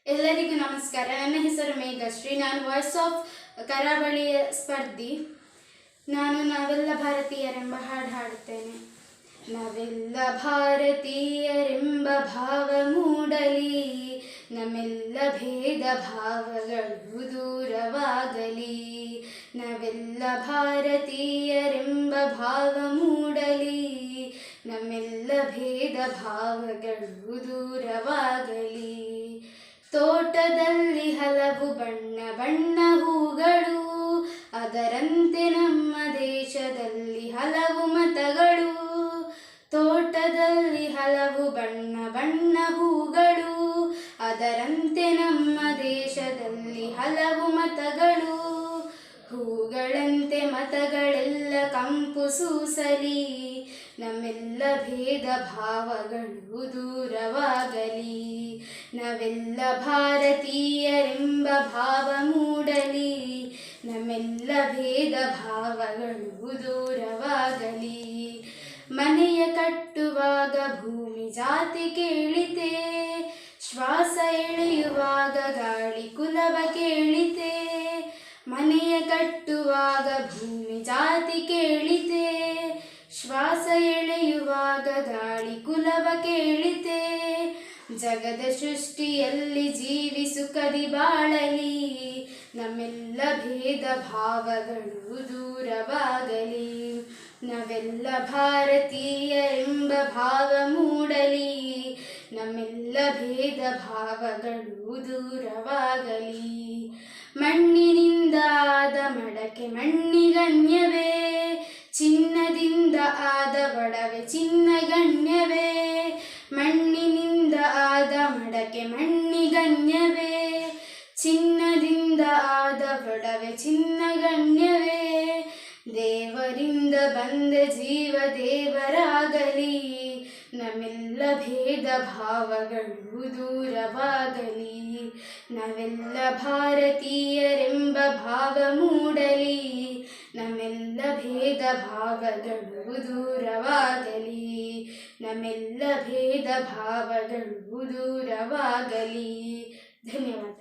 ಎಲ್ಲರಿಗೂ ನಮಸ್ಕಾರ. ನನ್ನ ಹೆಸರು ಮೇಘಶ್ರೀ. ನಾನು ವಾಯ್ಸ್ ಆಫ್ ಕರಾವಳಿಯ ಸ್ಪರ್ಧಿ. ನಾನು ನಾವೆಲ್ಲ ಭಾರತೀಯರೆಂಬ ಹಾಡು ಹಾಡುತ್ತೇನೆ. ನಾವೆಲ್ಲ ಭಾರತೀಯರೆಂಬ ಭಾವ ಮೂಡಲಿ, ನಮ್ಮೆಲ್ಲ ಭೇದ ಭಾವಗಳು ದೂರವಾಗಲಿ. ನಾವೆಲ್ಲ ಭಾರತೀಯರೆಂಬ ಭಾವ ಮೂಡಲಿ, ನಮ್ಮೆಲ್ಲ ಭೇದ ಭಾವಗಳು ದೂರವಾಗಲಿ. ತೋಟದಲ್ಲಿ ಹಲವು ಬಣ್ಣ ಬಣ್ಣ ಹೂಗಳು, ಅದರಂತೆ ನಮ್ಮ ದೇಶದಲ್ಲಿ ಹಲವು ಮತಗಳು. ತೋಟದಲ್ಲಿ ಹಲವು ಬಣ್ಣ ಬಣ್ಣ ಹೂಗಳು, ಅದರಂತೆ ನಮ್ಮ ದೇಶದಲ್ಲಿ ಹಲವು ಮತಗಳು. ಹೂಗಳಂತೆ ಮತಗಳೆಲ್ಲ ಕಂಪು ಸೂಸಲಿ, ನಮ್ಮೆಲ್ಲ ಭೇದ ಭಾವಗಳು ದೂರವಾಗಲಿ. ನಾವೆಲ್ಲ ಭಾರತೀಯರೆಂಬ ಭಾವ ಮೂಡಲಿ, ನಮ್ಮೆಲ್ಲ ಭೇದ ಭಾವಗಳು ದೂರವಾಗಲಿ. ಮನೆಯ ಕಟ್ಟುವಾಗ ಭೂಮಿ ಜಾತಿ ಕೇಳಿತೆ, ಶ್ವಾಸ ಎಳೆಯುವಾಗ ಗಾಳಿ ಕುಲವ ಕೇಳಿತೆ. ಮನೆಯ ಕಟ್ಟುವಾಗ ಭೂಮಿ ಜಾತಿ ಕೇಳಿತೆ, ಶ್ವಾಸ ಎಳೆಯುವಾಗ ಗಾಳಿ ಕುಲವ ಕೇಳಿತೆ. ಜಗದ ಸೃಷ್ಟಿಯಲ್ಲಿ ಜೀವಿ ಸುಖದಿ ಬಾಳಲಿ, ನಮ್ಮೆಲ್ಲ ಭೇದ ಭಾವಗಳು ದೂರವಾಗಲಿ. ನಾವೆಲ್ಲ ಭಾರತೀಯರೆಂಬ ಭಾವ ಮೂಡಲಿ, ನಮ್ಮೆಲ್ಲ ಭೇದ ಭಾವಗಳು ದೂರವಾಗಲಿ. ಮಣ್ಣಿನಿಂದ ಆದ ಮಡಕೆ ಮಣ್ಣಿಗಣ್ಯವೇ, ಚಿನ್ನದಿಂದ ಆದ ಒಡವೆ ಚಿನ್ನಗಣ್ಯವೇ. ಮಣ್ಣಿನಿಂದ ಆದ ಮಡಕೆ ಮಣ್ಣಿಗಣ್ಯವೇ, ಚಿನ್ನದಿಂದ ಆದ ಒಡವೆ ಚಿನ್ನಗಣ್ಯವೇ. ದೇವರಿಂದ ಬಂದ ಜೀವ ದೇವರಾಗಲಿ, ನಮ್ಮೆಲ್ಲ ಭೇದ ಭಾವಗಳು ದೂರವಾಗಲಿ. ನಾವೆಲ್ಲ ಭಾರತೀಯರೆಂಬ ಭಾವ ಮೂಡಲಿ, ನಮ್ಮೆಲ್ಲ ಭೇದ ಭಾವಗಳು ದೂರವಾಗಲಿ. ನಮ್ಮೆಲ್ಲ ಭೇದ ಭಾವಗಳು ದೂರವಾಗಲಿ. ಧನ್ಯವಾದ.